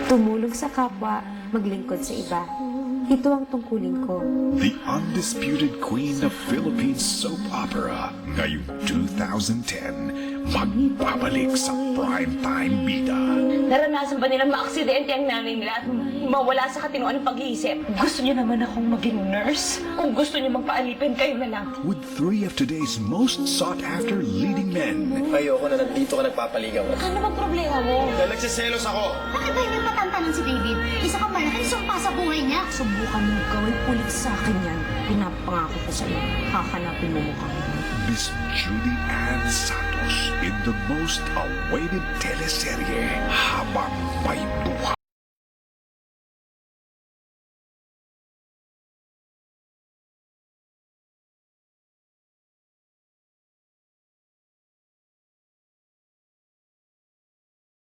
Tumulong sa kapwa, maglingkod sa iba. Ito ang tungkulin ko. The undisputed queen of Philippine soap opera. Ngayong 2010, magbabalik sa primetime bida. Naranasan ba nilang maaksidente ang nanay nila at mawala sa katinoan ng pag-iisip? Gusto niyo naman akong maging nurse? Kung gusto niyo magpaalipin, kayo na lang. With 3 of today's most sought-after leading men. Ayoko na nandito ka nagpapaligaw. Ano bang problema mo? Dahil nagsiselos ako. Bakit ba hindi patantanan si David? Isa kang malaking sumpa sa buhay niya. Subukan mo gawin ulit sa akin yan. Pinapangako ko sa'yo. Hahanapin mo mukha mo. Miss Julie Ann Santos in the most awaited teleserye, Habang May Buhay.